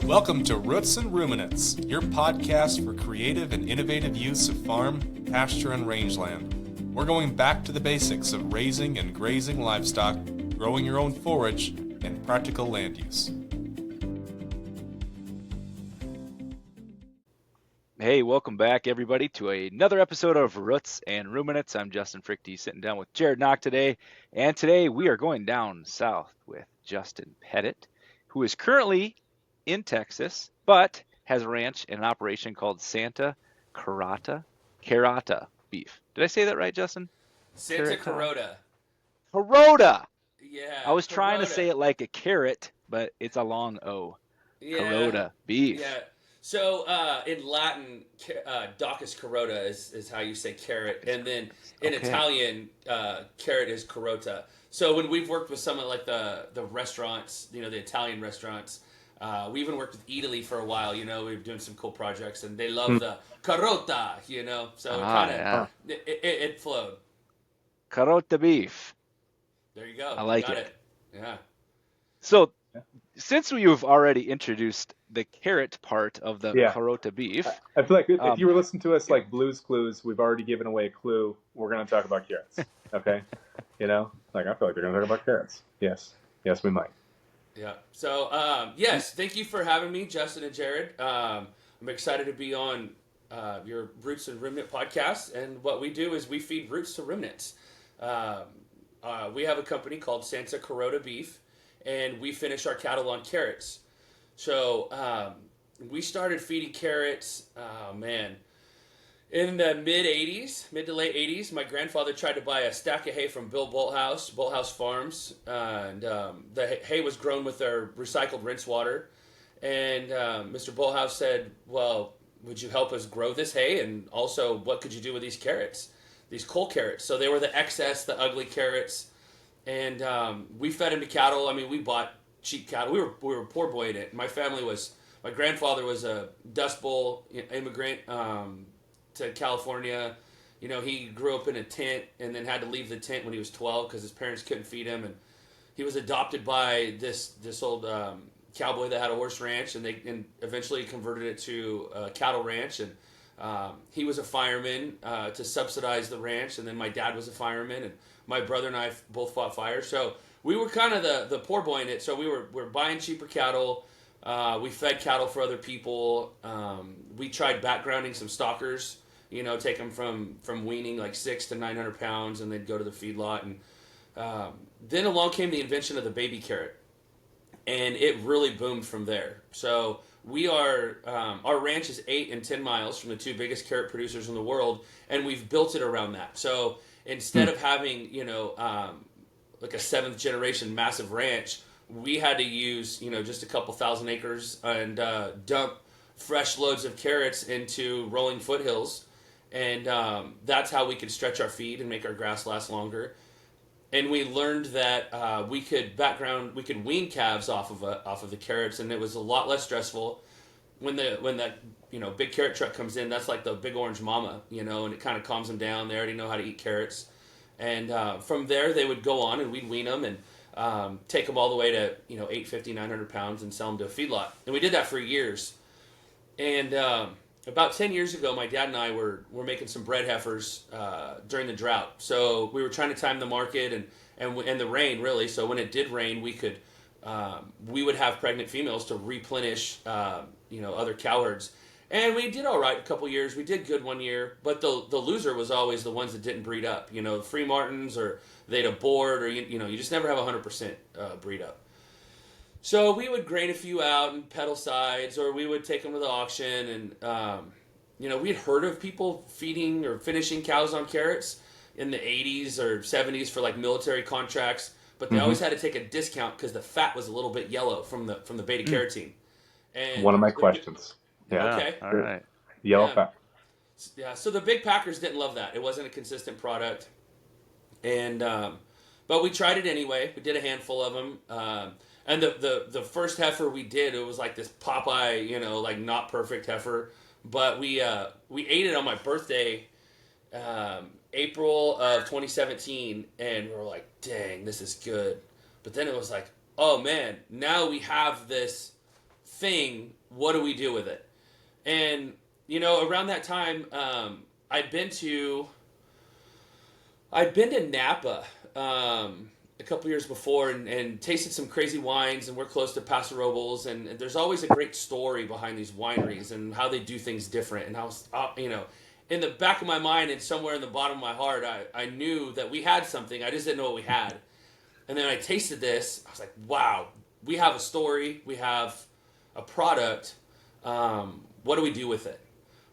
Welcome to Roots and Ruminants, your podcast for creative and innovative use of farm, pasture, and rangeland. We're going back to the basics of raising and grazing livestock, growing your own forage, and practical land use. Hey, welcome back, everybody, to another episode of Roots and Ruminants. I'm Justin Pettit, sitting down with Jared Knock today, and today we are going down south with Justin Pettit, who is currently in Texas, but has a ranch and an operation called Santa Carota Beef. Did I say that right, Justin? Santa Carota. Carota! Yeah. I was trying to say it like a carrot, but it's a long O. Yeah. Carota Beef. Yeah. So in Latin, Docus Carota is how you say carrot, and then in Italian, carrot is Carota. So when we've worked with some of like the restaurants, the Italian restaurants, we even worked with Italy for a while. We were doing some cool projects, and they love the Carota. So it flowed. Carota Beef. There you go. I like Got it. Yeah. So, since you've already introduced the carrot part of the Carota Beef, I feel like if you were listening to us like Blue's Clues, we've already given away a clue. We're going to talk about carrots. Okay, I feel like they're going to talk about carrots. Yes, we might. Yeah. So yes, thank you for having me, Justin and Jared. I'm excited to be on your Roots and Ruminant podcast. And what we do is we feed roots to ruminants. We have a company called Santa Carota Beef, and we finish our cattle on carrots. So we started feeding carrots, in the mid to late 80s. My grandfather tried to buy a stack of hay from Bill Bolthouse Farms, and the hay was grown with their recycled rinse water. And Mr. Bolthouse said, well, would you help us grow this hay? And also, what could you do with these carrots, these coal carrots? So they were the excess, the ugly carrots. And we fed them to cattle. I mean, we bought cheap cattle. We were poor boy in it. My grandfather was a Dust Bowl immigrant to California. He grew up in a tent and then had to leave the tent when he was 12 because his parents couldn't feed him. And he was adopted by this old cowboy that had a horse ranch, and they eventually converted it to a cattle ranch. And he was a fireman to subsidize the ranch, and then my dad was a fireman, and my brother and I both fought fire. So we were kind of the poor boy in it. So we were buying cheaper cattle. We fed cattle for other people. We tried backgrounding some stockers, take them from weaning like 600 to 900 pounds, and they'd go to the feedlot. And then along came the invention of the baby carrot, and it really boomed from there. So we are, our ranch is 8 and 10 miles from the two biggest carrot producers in the world, and we've built it around that. So instead of having, like a 7th generation massive ranch, we had to use, just a couple thousand acres and dump fresh loads of carrots into rolling foothills. And that's how we could stretch our feed and make our grass last longer. And we learned that we could wean calves off of the carrots, and it was a lot less stressful. When that big carrot truck comes in, that's like the big orange mama, and it kind of calms them down. They already know how to eat carrots. And from there, they would go on, and we'd wean them and take them all the way to 850, 900 pounds and sell them to a feedlot. And we did that for years. And about 10 years ago, my dad and I were making some bred heifers during the drought. So we were trying to time the market and the rain, really. So when it did rain, we would have pregnant females to replenish other cow herds. And we did all right a couple years. We did good one year, but the loser was always the ones that didn't breed up. Free Martins, or they'd abort, or you just never have 100% breed up. So we would grain a few out and pedal sides, or we would take them to the auction. And we'd heard of people feeding or finishing cows on carrots in the 80s or 70s for like military contracts, but they always had to take a discount because the fat was a little bit yellow from the beta carotene. And one of my questions. Yeah. Okay. All right. Yellow fat. Yeah. So the big packers didn't love that. It wasn't a consistent product, and but we tried it anyway. We did a handful of them, and the first heifer we did, it was like this Popeye, like not perfect heifer, but we ate it on my birthday, April of 2017, and we were like, dang, this is good. But then it was like, oh man, now we have this thing. What do we do with it? And, you know, around that time, I'd been to Napa a couple years before and tasted some crazy wines, and we're close to Paso Robles, and there's always a great story behind these wineries and how they do things different. And how, you know, in the back of my mind and somewhere in the bottom of my heart, I knew that we had something. I just didn't know what we had. And then I tasted this. I was like, wow, we have a story. We have a product. What do we do with it?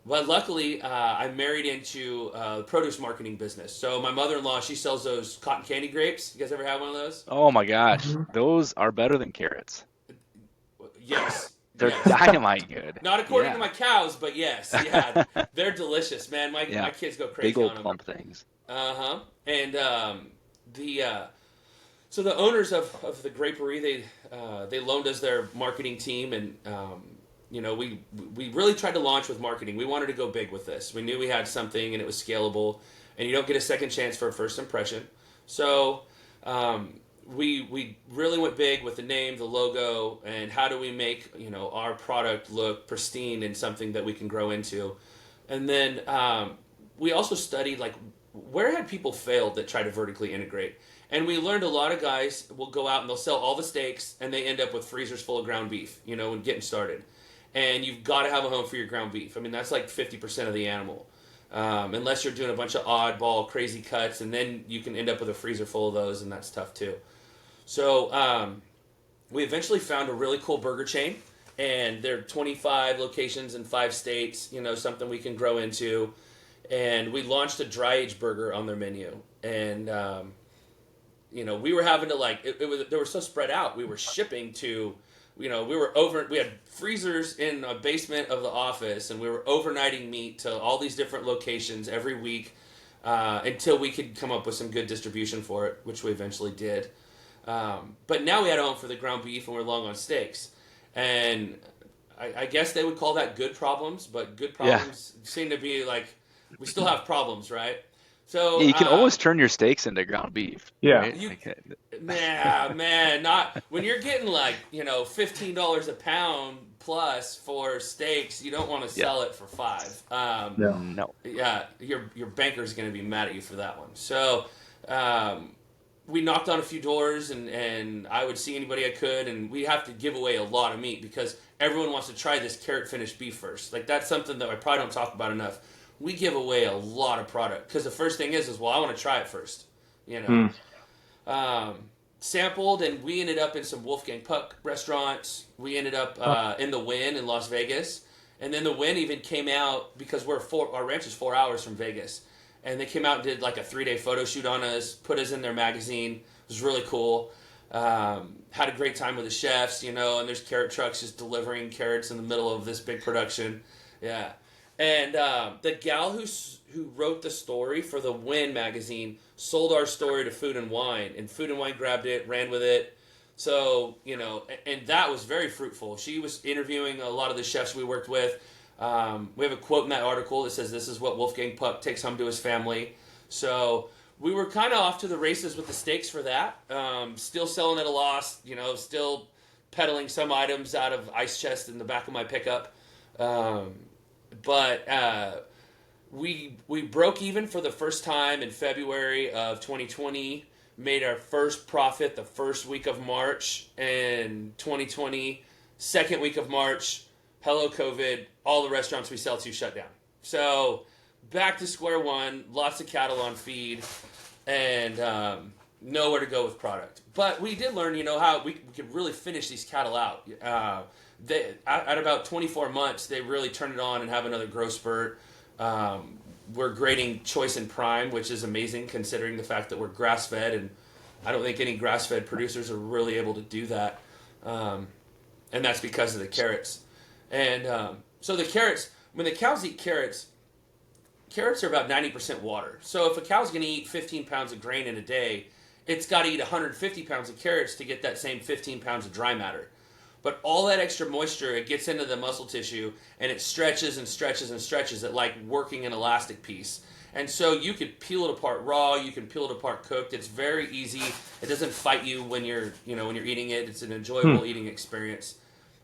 But luckily, I married into the produce marketing business. So my mother-in-law, she sells those cotton candy grapes. You guys ever had one of those? Oh my gosh, those are better than carrots. Yes. They're yes. dynamite good. Not according to Yeah. my cows, but yes. Yeah. They're delicious, man. My kids go crazy Big old on them. plump things. Uh-huh. And so the owners of the grapery, they loaned us their marketing team, and you know, we really tried to launch with marketing. We wanted to go big with this. We knew we had something and it was scalable, and you don't get a second chance for a first impression. So we really went big with the name, the logo, and how do we make, you know, our product look pristine and something that we can grow into. And then we also studied, like, where had people failed that tried to vertically integrate. And we learned a lot of guys will go out and they'll sell all the steaks, and they end up with freezers full of ground beef, you know, and getting started. And you've got to have a home for your ground beef. I mean, that's like 50% of the animal. Unless you're doing a bunch of oddball, crazy cuts, and then you can end up with a freezer full of those, and that's tough too. So we eventually found a really cool burger chain, and there are 25 locations in 5 states, you know, something we can grow into. And we launched a dry-aged burger on their menu. And, you know, we were having to, they were so spread out. We were shipping to... You know, we had freezers in a basement of the office, and we were overnighting meat to all these different locations every week until we could come up with some good distribution for it, which we eventually did. But now we had a home for the ground beef, and we're long on steaks. And I guess they would call that good problems, but good problems seem to be like, we still have problems, right? So Yeah, you can always turn your steaks into ground beef. Yeah. Right? Man, not when you're getting like, you know, $15 a pound plus for steaks. You don't want to sell it for $5. No. Yeah, your banker's going to be mad at you for that one. So we knocked on a few doors, and I would see anybody I could, and we have to give away a lot of meat because everyone wants to try this carrot finished beef first. Like, that's something that I probably don't talk about enough. We give away a lot of product because the first thing is well, I want to try it first, you know. Sampled, and we ended up in some Wolfgang Puck restaurants. We ended up in the Wynn in Las Vegas, and then the Wynn even came out because our ranch is 4 hours from Vegas, and they came out and did like a 3-day photo shoot on us, put us in their magazine. It was really cool. Had a great time with the chefs, you know, and there's carrot trucks just delivering carrots in the middle of this big production. Yeah. And the gal who wrote the story for the Wynn magazine sold our story to Food and Wine, and Food and Wine grabbed it, ran with it. So, you know, and that was very fruitful. She was interviewing a lot of the chefs we worked with. We have a quote in that article that says, "This is what Wolfgang Puck takes home to his family." So we were kind of off to the races with the steaks for that. Still selling at a loss, you know, still peddling some items out of ice chest in the back of my pickup. But we broke even for the first time in February of 2020, made our first profit the first week of March in 2020. Second week of March, hello COVID, all the restaurants we sell to shut down. So back to square one, lots of cattle on feed, and nowhere to go with product. But we did learn, you know, how we could really finish these cattle out. At about 24 months, they really turn it on and have another growth spurt. We're grading choice and prime, which is amazing considering the fact that we're grass-fed, and I don't think any grass-fed producers are really able to do that. And that's because of the carrots. And so the carrots, when the cows eat carrots are about 90% water. So if a cow's going to eat 15 pounds of grain in a day, it's got to eat 150 pounds of carrots to get that same 15 pounds of dry matter. But all that extra moisture, it gets into the muscle tissue, and it stretches and stretches and stretches it like working an elastic piece. And so you could peel it apart raw, you can peel it apart cooked. It's very easy. It doesn't fight you when you're eating it. It's an enjoyable eating experience.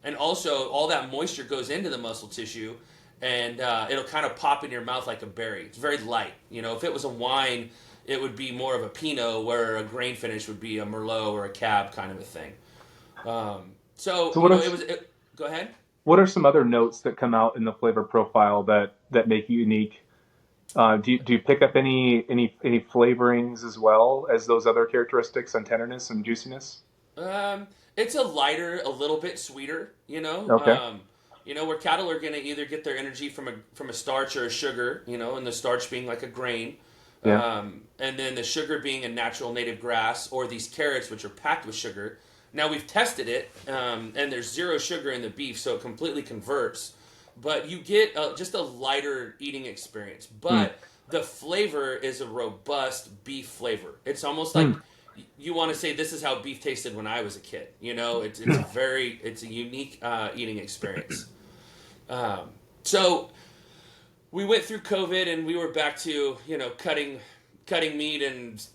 And also, all that moisture goes into the muscle tissue, and it'll kind of pop in your mouth like a berry. It's very light. If it was a wine, it would be more of a Pinot, where a grain finish would be a Merlot or a Cab kind of a thing. So go ahead. What are some other notes that come out in the flavor profile that make you unique? Do you pick up any flavorings as well as those other characteristics on tenderness and juiciness? It's a lighter, a little bit sweeter. Okay. Where cattle are going to either get their energy from a starch or a sugar. And the starch being like a grain. Yeah. And then the sugar being a natural native grass, or these carrots, which are packed with sugar. Now, we've tested it, and there's 0 sugar in the beef, so it completely converts. But you get just a lighter eating experience. But the flavor is a robust beef flavor. It's almost like you want to say, this is how beef tasted when I was a kid. It's a unique eating experience. So we went through COVID, and we were back to cutting meat and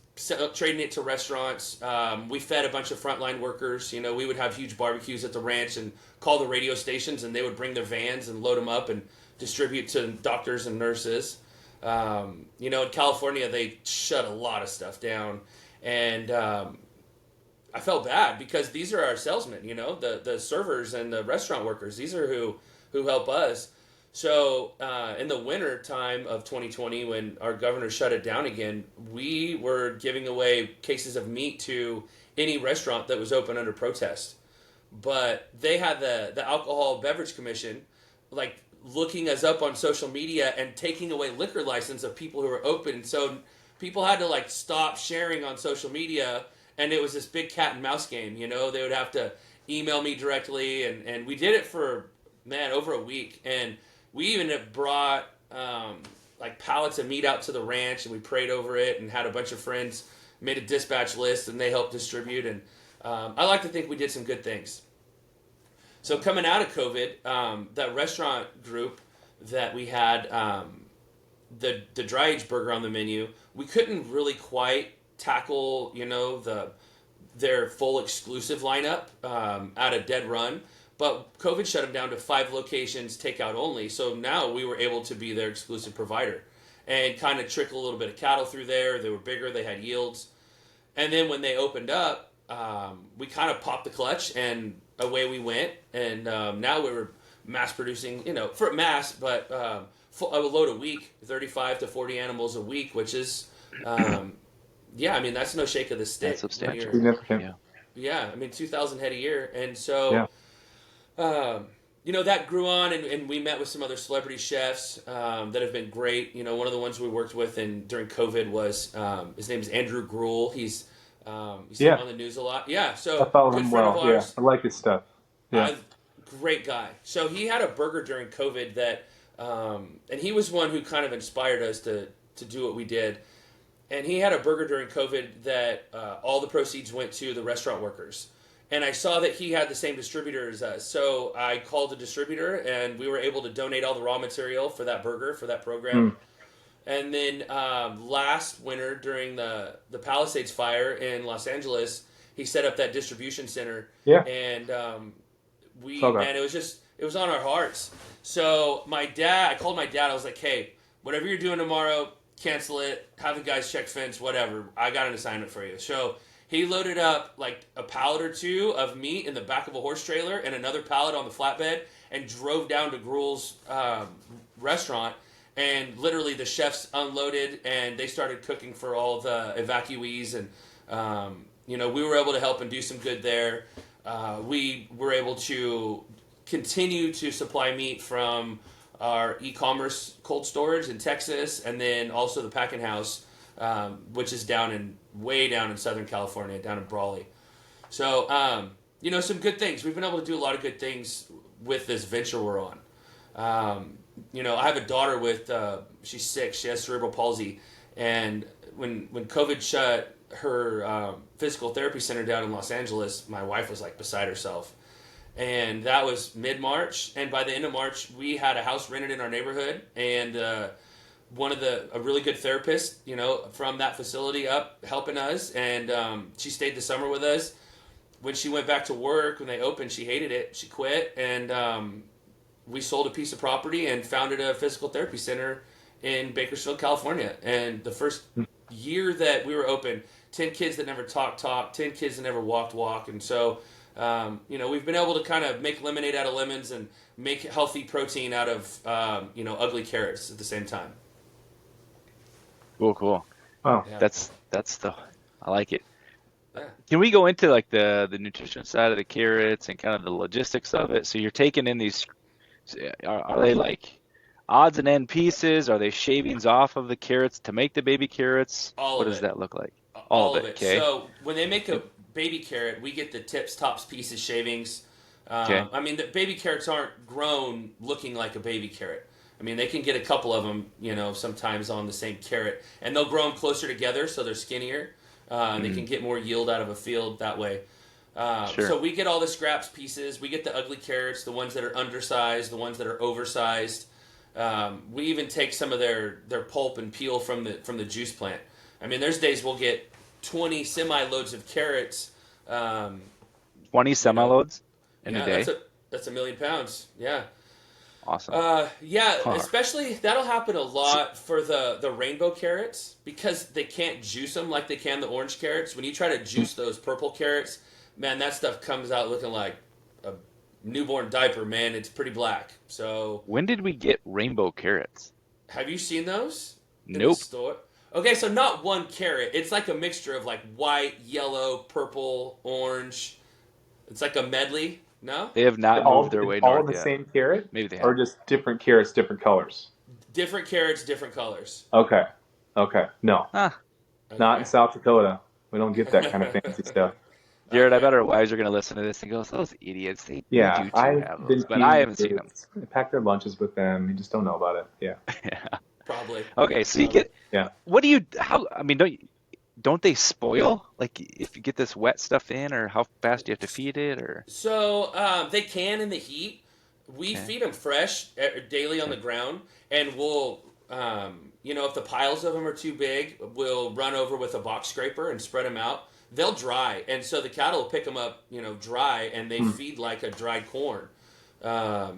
trading it to restaurants. We fed a bunch of frontline workers. We would have huge barbecues at the ranch and call the radio stations, and they would bring their vans and load them up and distribute to doctors and nurses. In California, they shut a lot of stuff down, and I felt bad because these are our salesmen. The servers and the restaurant workers. These are who help us. So in the winter time of 2020, when our governor shut it down again, we were giving away cases of meat to any restaurant that was open under protest. But they had the Alcohol Beverage Commission looking us up on social media and taking away liquor license of people who were open. So people had to stop sharing on social media, and it was this big cat and mouse game. They would have to email me directly, and we did it for over a week. And we even have brought pallets of meat out to the ranch, and we prayed over it and had a bunch of friends made a dispatch list, and they helped distribute. And I like to think we did some good things. So coming out of COVID, that restaurant group that we had, the dry aged burger on the menu, we couldn't really quite tackle their full exclusive lineup at a dead run. But COVID shut them down to 5 locations, takeout only. So now we were able to be their exclusive provider and kind of trickle a little bit of cattle through there. They were bigger, they had yields. And then when they opened up, we kind of popped the clutch and away we went. And now we were mass producing, for mass, but a load a week, 35 to 40 animals a week, which is, that's no shake of the stick. That's substantial. Significant. Yeah, 2,000 head a year. And so... that grew on, and we met with some other celebrity chefs that have been great. One of the ones we worked with during COVID was, his name is Andrew Gruel. He's on the news a lot. Yeah, so I follow him well. Yeah, I like his stuff. Yeah, great guy. So he had a burger during COVID that, and he was one who kind of inspired us to do what we did. And he had a burger during COVID that all the proceeds went to the restaurant workers. And I saw that he had the same distributor as us. So I called the distributor, and we were able to donate all the raw material for that burger, for that program. And then last winter, during the Palisades fire in Los Angeles, he set up that distribution center. Yeah. And it was on our hearts. So I called my dad. I was like, hey, whatever you're doing tomorrow, cancel it. Have the guys check fence, whatever. I got an assignment for you. So he loaded up a pallet or 2 of meat in the back of a horse trailer and another pallet on the flatbed and drove down to Gruel's restaurant. And literally the chefs unloaded and they started cooking for all the evacuees. And, we were able to help and do some good there. We were able to continue to supply meat from our e-commerce cold storage in Texas, and then also the packing house, which is way down in Southern California, down in Brawley. So, some good things. We've been able to do a lot of good things with this venture we're on. I have a daughter she's 6, she has cerebral palsy. And when COVID shut her physical therapy center down in Los Angeles, my wife was beside herself. And that was mid-March. And by the end of March, we had a house rented in our neighborhood, and a really good therapist, from that facility up helping us, and she stayed the summer with us. when she went back to work, when they opened, she hated it. She quit, and we sold a piece of property and founded a physical therapy center in Bakersfield, California. And the first year that we were open, 10 kids that never talked, 10 kids that never walk. And so, we've been able to kind of make lemonade out of lemons and make healthy protein out of, ugly carrots at the same time. Cool. Wow. Yeah. I like it. Yeah. Can we go into like the nutrition side of the carrots and kind of the logistics of it? So you're taking in these, are they like odds and end pieces? Are they shavings off of the carrots to make the baby carrots? All What of does it. that look like? All of it. Okay. So when they make a baby carrot, we get the tips, tops, pieces, shavings. Okay. The baby carrots aren't grown looking like a baby carrot. I mean, they can get a couple of them, sometimes on the same carrot, and they'll grow them closer together so they're skinnier. They can get more yield out of a field that way. Sure. So we get all the scraps pieces. We get the ugly carrots, the ones that are undersized, the ones that are oversized. We even take some of their pulp and peel from the juice plant. I mean, there's days we'll get 20 semi-loads of carrots. 20 semi-loads in a day? That's 1 million pounds. Yeah. Awesome. Especially that'll happen a lot for the rainbow carrots because they can't juice them like they can the orange carrots. When you try to juice those purple carrots, man, that stuff comes out looking like a newborn diaper, man. It's pretty black. So When did we get rainbow carrots? have you seen those in Nope. the store? Okay, so not one carrot. It's like a mixture of like white, yellow, purple, orange. It's like a medley. No? They have not moved their way all north in the yet. same carrot, Maybe they or have. just different carrots, different colors. Different carrots, different colors. Okay. No, Huh. not in South Dakota. We don't get that kind of fancy stuff. Jared, I Okay. bet our wives are going to listen to this and go, those idiots, they Yeah, do too I've have been those. But I haven't seen them. kids. I pack their lunches with them. You just don't know about it. Yeah. Yeah. Probably. Okay, so you get, Yeah. don't they spoil? Like if you get this wet stuff in, or how fast do you have to feed it, or? So they can in the heat. We Okay. feed them fresh daily on the ground, and we'll, if the piles of them are too big, we'll run over with a box scraper and spread them out. They'll dry, and so the cattle will pick them up, dry, and they feed like a dried corn. But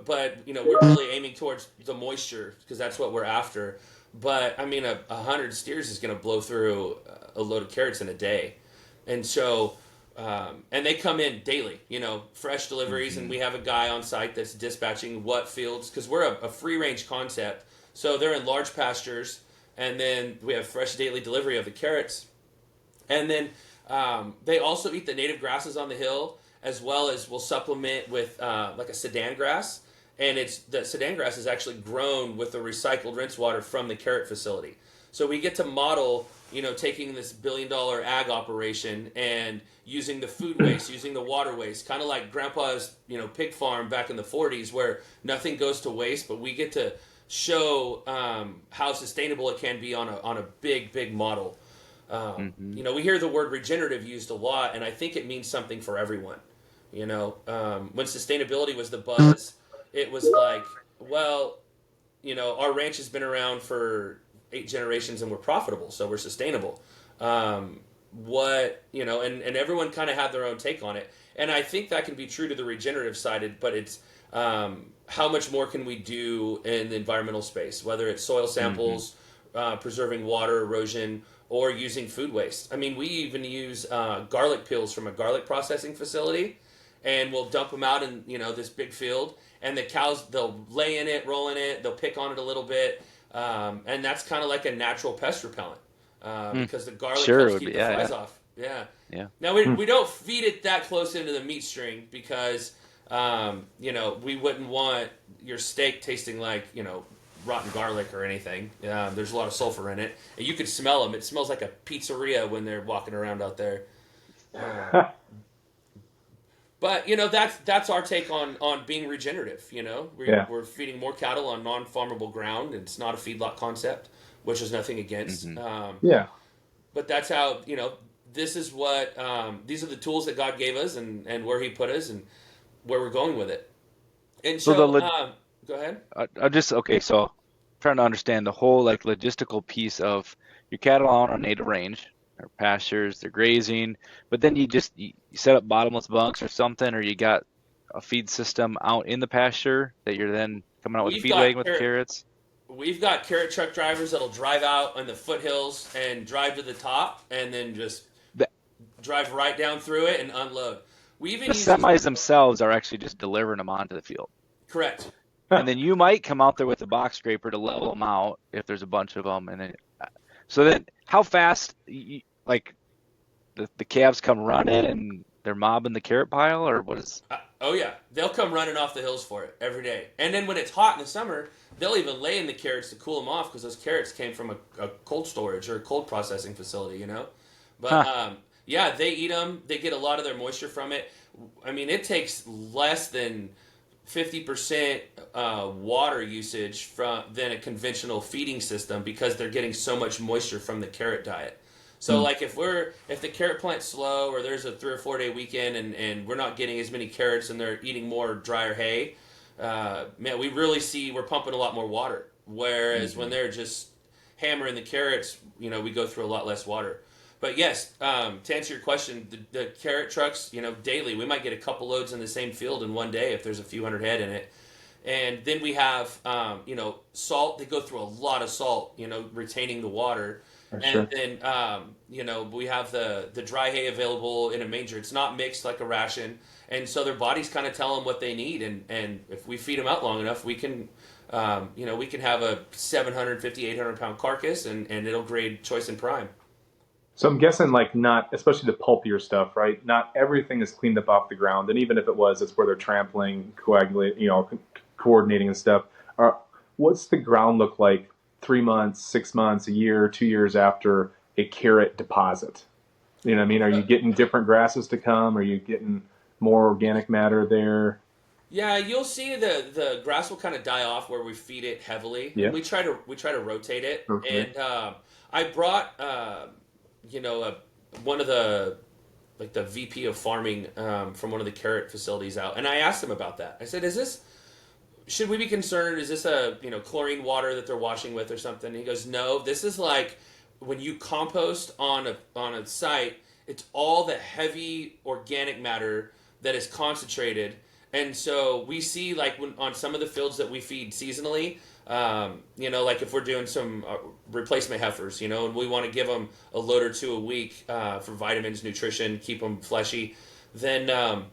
we're really aiming towards the moisture because that's what we're after. But I mean, 100 steers is going to blow through a load of carrots in a day, and so and they come in daily, fresh deliveries, and we have a guy on site that's dispatching what fields because we're a free range concept, so they're in large pastures, and then we have fresh daily delivery of the carrots, and then they also eat the native grasses on the hill as well as we'll supplement with like a sedan grass. And the sedan grass is actually grown with the recycled rinse water from the carrot facility. So we get to model, taking this $1 billion ag operation and using the food waste, using the water waste, kind of like Grandpa's, pig farm back in the 40s where nothing goes to waste, but we get to show how sustainable it can be on a big, big model. We hear the word regenerative used a lot, and I think it means something for everyone. When sustainability was the buzz, it was like, well, our ranch has been around for 8 generations and we're profitable, so we're sustainable. And everyone kind of had their own take on it. And I think that can be true to the regenerative side, but it's how much more can we do in the environmental space, whether it's soil samples, preserving water erosion, or using food waste. I mean, we even use garlic peels from a garlic processing facility, and we'll dump them out in this big field. And the cows, they'll lay in it, roll in it, they'll pick on it a little bit. And that's kind of like a natural pest repellent because the garlic helps keep the flies off. Yeah. Now, we don't feed it that close into the meat string because, we wouldn't want your steak tasting like, rotten garlic or anything. There's a lot of sulfur in it. And you could smell them. It smells like a pizzeria when they're walking around out there. But that's our take on being regenerative. We're feeding more cattle on non-farmable ground. And it's not a feedlot concept, which is nothing against. But that's how this is what these are the tools that God gave us and where He put us and where we're going with it. And so, go ahead. So trying to understand the whole like logistical piece of your cattle on a native range. or pastures, they're grazing, but then you set up bottomless bunks or something, or you got a feed system out in the pasture that you're then coming out with a We've feed got wagon with the carrots. We've got carrot truck drivers that'll drive out on the foothills and drive to the top, and then just The, drive right down through it and unload. We even the use semis themselves are actually just delivering them onto the field. correct. And then you might come out there with a box scraper to level them out if there's a bunch of them. And then, so then how fast, like the calves come running and they're mobbing the carrot pile, or what is? Oh yeah, they'll come running off the hills for it every day. And then when it's hot in the summer, they'll even lay in the carrots to cool them off because those carrots came from a cold storage or a cold processing facility, you know. But yeah, they eat them. They get a lot of their moisture from it. I mean, it takes less than 50% water usage than a conventional feeding system because they're getting so much moisture from the carrot diet. So like if the carrot plant's slow or there's a 3 or 4 day weekend and we're not getting as many carrots and they're eating more drier hay, man, we really see we're pumping a lot more water. Whereas when they're just hammering the carrots, you know, we go through a lot less water. But yes, to answer your question, the carrot trucks, you know, daily, we might get a couple loads in the same field in one day if there's a few hundred head in it. And then we have, you know, salt. They go through a lot of salt, you know, retaining the water. Sure. And then, you know, we have the dry hay available in a manger. It's not mixed like a ration. And so their bodies kind of tell them what they need. And if we feed them out long enough, we can, you know, we can have a 750, 800-pound carcass and it'll grade choice and prime. So I'm guessing, like, not, especially the pulpier stuff, right? Not everything is cleaned up off the ground, and even if it was, it's where they're trampling, coagulating, you know, coordinating and stuff. What's the ground look like 3 months, 6 months, a year, 2 years after a carrot deposit? You know what I mean? Are you getting different grasses to come? Are you getting more organic matter there? Yeah, you'll see the grass will kind of die off where we feed it heavily. Yeah. We try to rotate it, Okay. and I brought you know one of the VP of farming from one of the carrot facilities out, and I asked him about that. I said, should we be concerned? Is this a, you know, chlorine water that they're washing with or something? And he goes, no, this is like when you compost on a site, it's all the heavy organic matter that is concentrated. And so we see, like, when on some of the fields that we feed seasonally, you know, like if we're doing some replacement heifers, you know, and we want to give them a load or two a week for vitamins, nutrition, keep them fleshy, then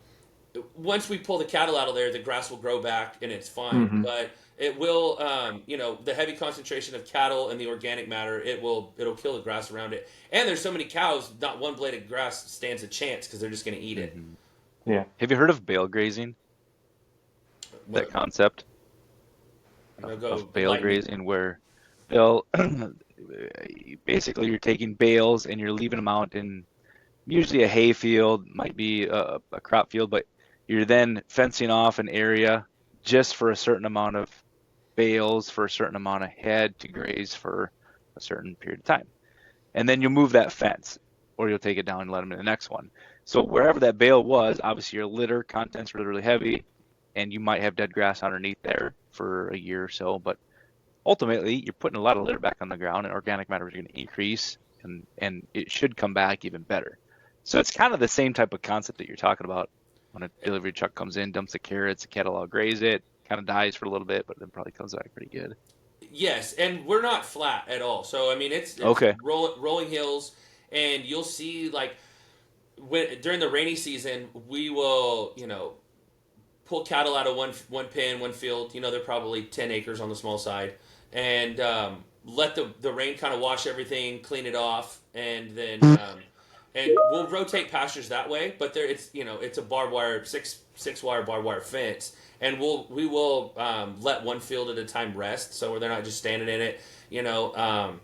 once we pull the cattle out of there, the grass will grow back and it's fine. Mm-hmm. But it will, you know, the heavy concentration of cattle and the organic matter, it'll kill the grass around it. And there's so many cows, not one blade of grass stands a chance because they're just going to eat it. Yeah. Have you heard of bale grazing? That concept of bale grazing, where they'll basically you're taking bales and you're leaving them out in usually a hay field, might be a crop field, but you're then fencing off an area just for a certain amount of bales for a certain amount of head to graze for a certain period of time. And then you'll move that fence, or you'll take it down and let them in the next one. So wherever that bale was, obviously your litter contents were really heavy, and you might have dead grass underneath there for a year or so. But ultimately, you're putting a lot of litter back on the ground, and organic matter is going to increase, and it should come back even better. So it's kind of the same type of concept that you're talking about when a delivery truck comes in, dumps the carrots, the cattle all graze it, kind of dies for a little bit, but then probably comes back pretty good. Yes, and we're not flat at all. So I mean, it's okay. rolling hills, and you'll see, like, during the rainy season, we will, you know, pull cattle out of one pen, one field. You know, they're probably 10 acres on the small side, and let the rain kind of wash everything, clean it off, and then and we'll rotate pastures that way. But it's a barbed wire, six wire barbed wire fence, and we will let one field at a time rest, so they're not just standing in it. You know,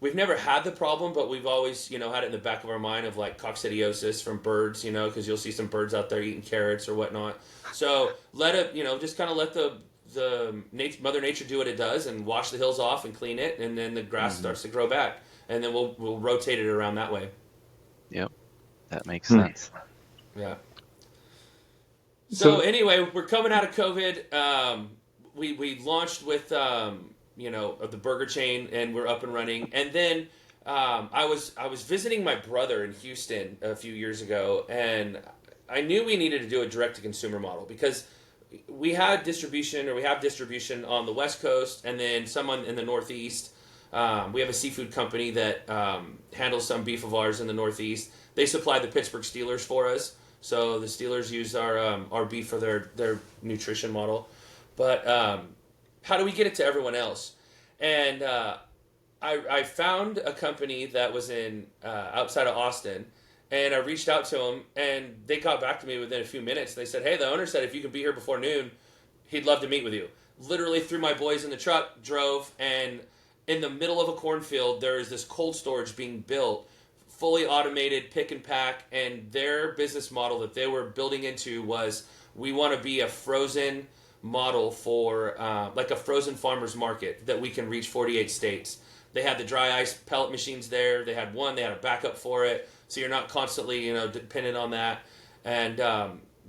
we've never had the problem, but we've always, you know, had it in the back of our mind of, like, coccidiosis from birds, you know, because you'll see some birds out there eating carrots or whatnot. So let it, you know, just kind of let the Mother Nature do what it does and wash the hills off and clean it, and then the grass starts to grow back, and then we'll rotate it around that way. Yep, that makes sense. Yeah. So anyway, we're coming out of COVID. We launched with you know, the burger chain, and we're up and running, and then I was visiting my brother in Houston a few years ago, and I knew we needed to do a direct to consumer model because we have distribution on the West Coast and then someone in the Northeast. We have a seafood company that handles some beef of ours in the Northeast. They supply the Pittsburgh Steelers for us, so the Steelers use our beef for their nutrition model. But how do we get it to everyone else? And I found a company that was in outside of Austin, and I reached out to them, and they got back to me within a few minutes. They said, "Hey, the owner said if you can be here before noon, he'd love to meet with you." Literally threw my boys in the truck, drove, and in the middle of a cornfield, there is this cold storage being built, fully automated pick and pack, and their business model that they were building into was, we want to be a frozen model for like a frozen farmer's market that we can reach 48 states. They had the dry ice pellet machines there. They had a backup for it, so you're not constantly dependent on that. And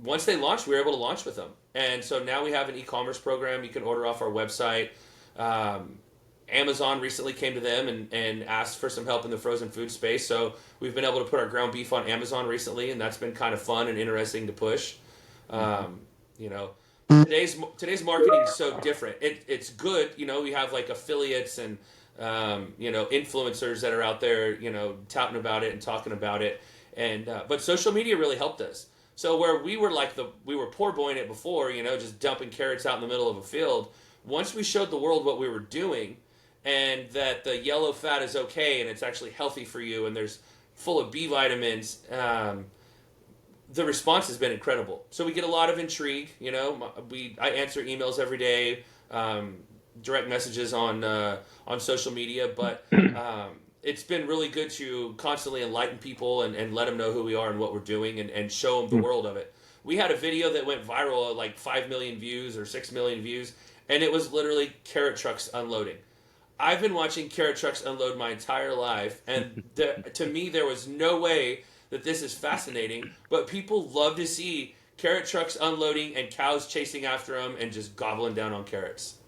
once they launched, we were able to launch with them. And so now we have an e-commerce program. You can order off our website. Amazon recently came to them and asked for some help in the frozen food space. So we've been able to put our ground beef on Amazon recently, and that's been kind of fun and interesting to push. Today's marketing is so different. It's good. We have like affiliates and influencers that are out there, touting about it and talking about it. And but social media really helped us. So where we were we were poor boying it before, just dumping carrots out in the middle of a field. Once we showed the world what we were doing, and that the yellow fat is okay and it's actually healthy for you, and there's full of B vitamins, the response has been incredible. So we get a lot of intrigue. I answer emails every day, direct messages on social media, but it's been really good to constantly enlighten people and let them know who we are and what we're doing and show them the world of it. We had a video that went viral, like 5 million views or 6 million views, and it was literally carrot trucks unloading. I've been watching carrot trucks unload my entire life, and to me, there was no way that this is fascinating, but people love to see carrot trucks unloading and cows chasing after them and just gobbling down on carrots.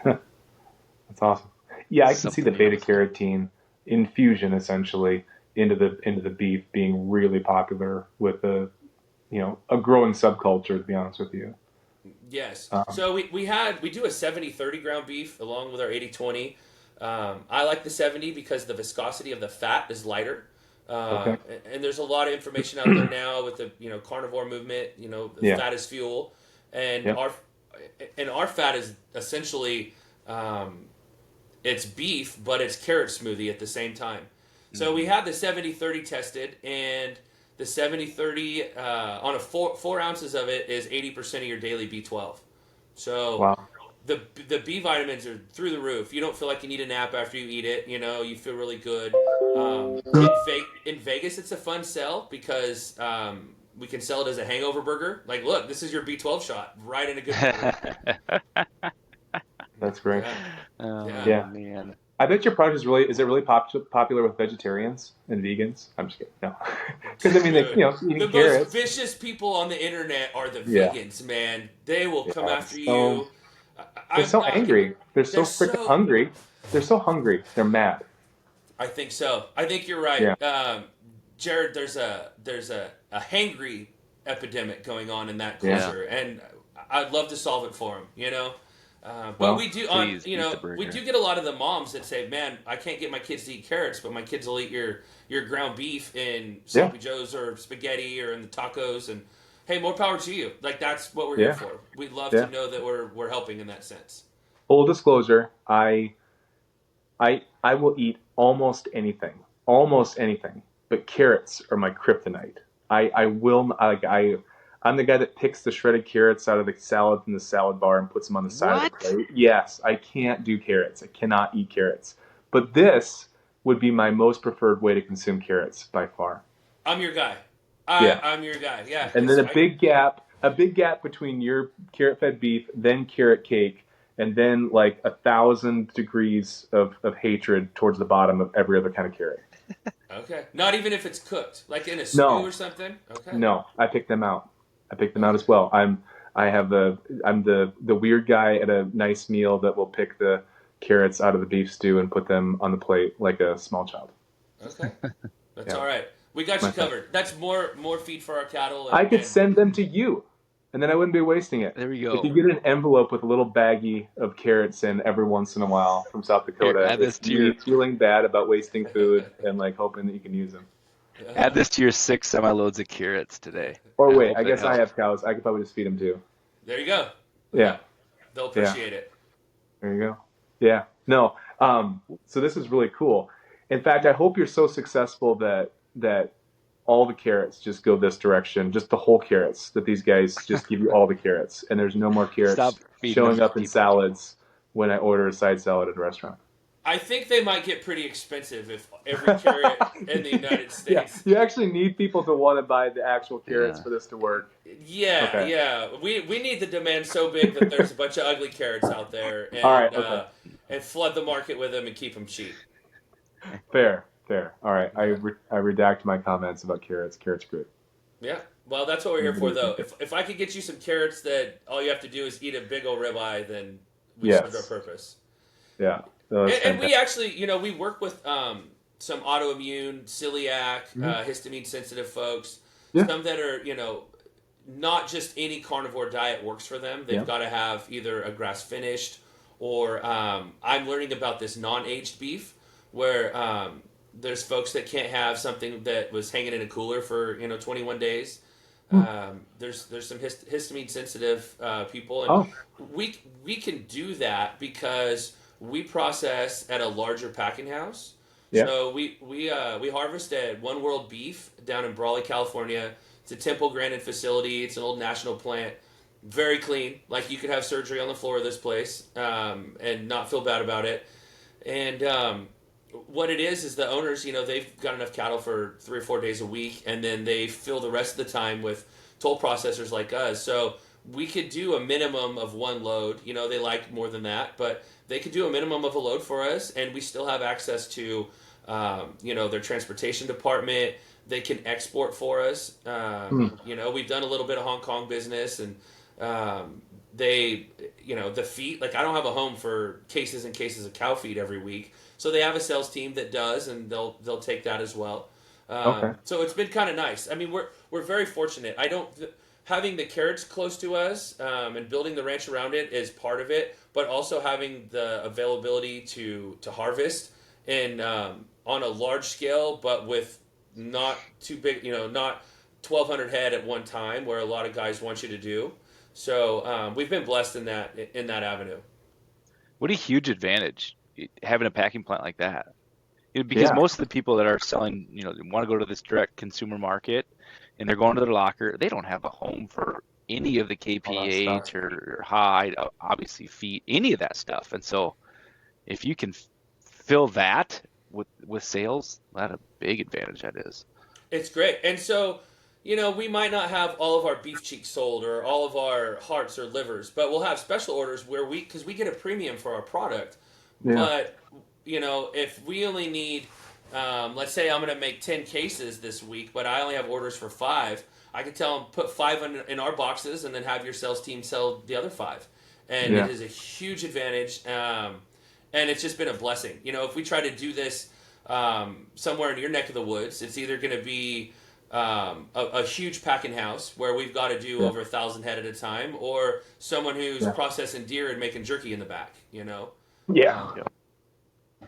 That's awesome. Yeah, I can see the beta carotene infusion essentially into the beef being really popular with a growing subculture, to be honest with you. Yes. So we do a 70-30 ground beef along with our 80-20. I like the 70 because the viscosity of the fat is lighter. Okay. And there's a lot of information out there now with the carnivore movement. Fat is fuel, and our fat is essentially it's beef, but it's carrot smoothie at the same time. So we had the 70-30 tested, and the 70-30 on a 4 ounces of it is 80% of your daily B12. So wow. The B vitamins are through the roof. You don't feel like you need a nap after you eat it. You feel really good. In Vegas, it's a fun sell because we can sell it as a hangover burger. Like, look, this is your B12 shot right in a good burger. That's great. Yeah. Man. I bet your product is really popular with vegetarians and vegans. I'm just kidding. No, because eating the carrots. Most vicious people on the internet are the vegans, man. They will come after you. They're so angry. They're so freaking hungry. They're so hungry. They're mad. I think so. I think you're right. Yeah. Jared, there's a hangry epidemic going on in that culture, and I'd love to solve it for them. But we do we do get a lot of the moms that say, "Man, I can't get my kids to eat carrots, but my kids will eat your ground beef in Sloppy Joe's or spaghetti or in the tacos." And hey, more power to you. Like, that's what we're here for. We'd love to know that we're helping in that sense. Full disclosure, I will eat almost anything, but carrots are my kryptonite. I'm the guy that picks the shredded carrots out of the salad from the salad bar and puts them on the side of the plate. Yes, I can't do carrots. I cannot eat carrots. But this would be my most preferred way to consume carrots by far. I'm your guy. I'm your guy. Yeah. And then a big gap between your carrot-fed beef, then carrot cake, and then like 1,000 degrees of hatred towards the bottom of every other kind of carrot. Okay. Not even if it's cooked, like in a stew or something. Okay. No, I pick them out. As well. I'm the weird guy at a nice meal that will pick the carrots out of the beef stew and put them on the plate like a small child. Okay. That's Yeah. all right. We got you covered. That's more feed for our cattle. I could send them to you, and then I wouldn't be wasting it. There we go. If you get an envelope with a little baggie of carrots in every once in a while from South Dakota, Here, add this it's to me your feeling bad about wasting food and like hoping that you can use them. add this to your 6 semi-loads of carrots today. Or wait, hope I it guess I helps. have cows. I could probably just feed them too. There you go. Yeah. They'll appreciate it. There you go. Yeah. No. So this is really cool. In fact, I hope you're so successful that all the carrots just go this direction, just the whole carrots, that these guys just give you all the carrots, and there's no more carrots Stop feeding showing them up in people. salads when I order a side salad at a restaurant. I think they might get pretty expensive if every carrot in the United Yeah, States. you actually need people to want to buy the actual carrots for this to work. Yeah, Okay. yeah. We need the demand so big that there's a bunch of ugly carrots out there, and All right, okay. And flood the market with them and keep them cheap. Fair. All right, I redact my comments about carrots. Carrots are great. Yeah. Well, that's what we're here for, though. If I could get you some carrots that all you have to do is eat a big old ribeye, then we served our purpose. Yeah. And we actually, we work with some autoimmune, celiac, histamine-sensitive folks. Yeah. Some that are, not just any carnivore diet works for them. They've got to have either a grass-finished or I'm learning about this non-aged beef where there's folks that can't have something that was hanging in a cooler for 21 days. There's some histamine sensitive people, and we can do that because we process at a larger packing house. Yeah. So we harvest at One World Beef down in Brawley, California. It's a Temple Grandin facility. It's an old national plant. Very clean. Like you could have surgery on the floor of this place and not feel bad about it. And what it is the owners, they've got enough cattle for 3 or 4 days a week, and then they fill the rest of the time with toll processors like us. So we could do a minimum of 1 load. They like more than that, but they could do a minimum of a load for us, and we still have access to, their transportation department. They can export for us. We've done a little bit of Hong Kong business, and they, the feed, like I don't have a home for cases and cases of cow feed every week. So they have a sales team that does, and they'll take that as well. So it's been kind of nice. I mean, we're very fortunate. Having the carrots close to us and building the ranch around it is part of it, but also having the availability to harvest and on a large scale, but with not too big, not 1,200 head at one time, where a lot of guys want you to do. So we've been blessed in that avenue. What a huge advantage having a packing plant like that. Because most of the people that are selling, they want to go to this direct consumer market, and they're going to their locker. They don't have a home for any of the KPH or hide, obviously feet, any of that stuff. And so, if you can fill that with sales, that's a big advantage. That is. It's great. And so, we might not have all of our beef cheeks sold or all of our hearts or livers, but we'll have special orders where because we get a premium for our product. Yeah. But, if we only need, let's say I'm going to make 10 cases this week, but I only have orders for 5, I could tell them put 5 in our boxes and then have your sales team sell the other 5. And it is a huge advantage. And it's just been a blessing. If we try to do this somewhere in your neck of the woods, it's either going to be a huge packing house where we've got to do over 1,000 head at a time, or someone who's processing deer and making jerky in the back, Yeah.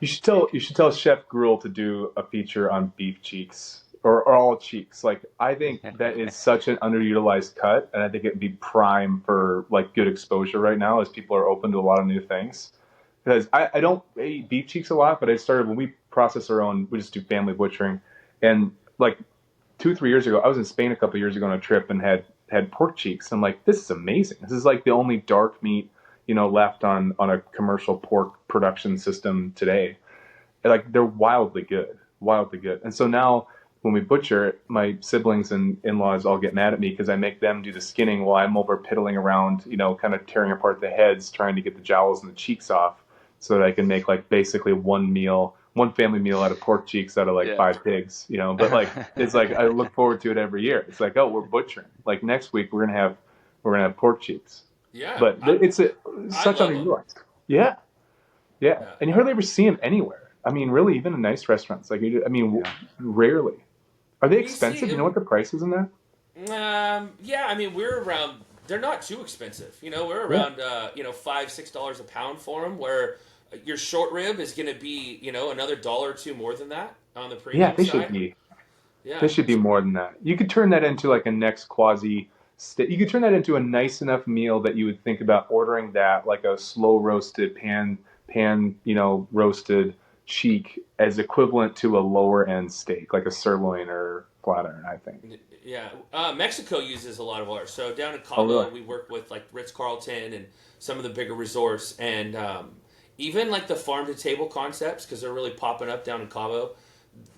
You should tell Chef Gruel to do a feature on beef cheeks or all cheeks. Like, I think that is such an underutilized cut, and I think it'd be prime for like good exposure right now as people are open to a lot of new things. Because I don't eat beef cheeks a lot, but I started when we process our own. We just do family butchering, and like 2-3 years ago, I was in Spain a couple of years ago on a trip and had pork cheeks. I'm like, this is amazing. This is like the only dark meat left on a commercial pork production system today. Like, they're wildly good. And so now when we butcher, my siblings and in-laws all get mad at me because I make them do the skinning while I'm over piddling around, kind of tearing apart the heads, trying to get the jowls and the cheeks off so that I can make like basically one family meal out of pork cheeks out of like 5 pigs, but like, it's like, I look forward to it every year. It's like, oh, we're butchering. Like next week we're going to have pork cheeks. Yeah, but it's such underutilized. Yeah, and you hardly ever see them anywhere. I mean, really, even in nice restaurants, like, rarely. Are they expensive? Do you know what the price is in that? Yeah, I mean, we're around. They're not too expensive. We're around $5-6 a pound for them. Where your short rib is going to be another dollar or two more than that on the Yeah, premium they should side. be. Yeah, They should be more than that. You could turn that into like a next quasi. You could turn that into a nice enough meal that you would think about ordering that like a slow roasted roasted cheek as equivalent to a lower end steak, like a sirloin or flat iron, I think. yeah. Mexico uses a lot of ours. So down in Oh, Cabo, really? we work with like Ritz Carlton and some of the bigger resorts, and even like the farm to table concepts because they're really popping up down in Cabo.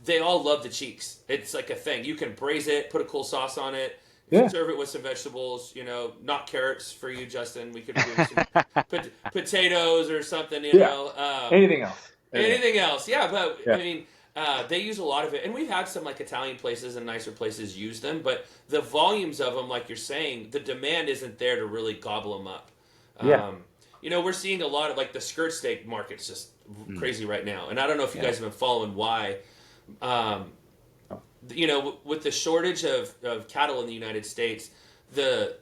They all love the cheeks. It's like a thing. You can braise it, put a cool sauce on it, Yeah. serve it with some vegetables. Not carrots for you, Justin. We could do some potatoes or something. Anything else? Anything else? Yeah, but Yeah. I mean, they use a lot of it, and we've had some like Italian places and nicer places use them. But the volumes of them, like you're saying, the demand isn't there to really gobble them up. Yeah. We're seeing a lot of like the skirt steak market's just crazy right now, and I don't know if you guys have been following why. With the shortage of cattle in the United States, the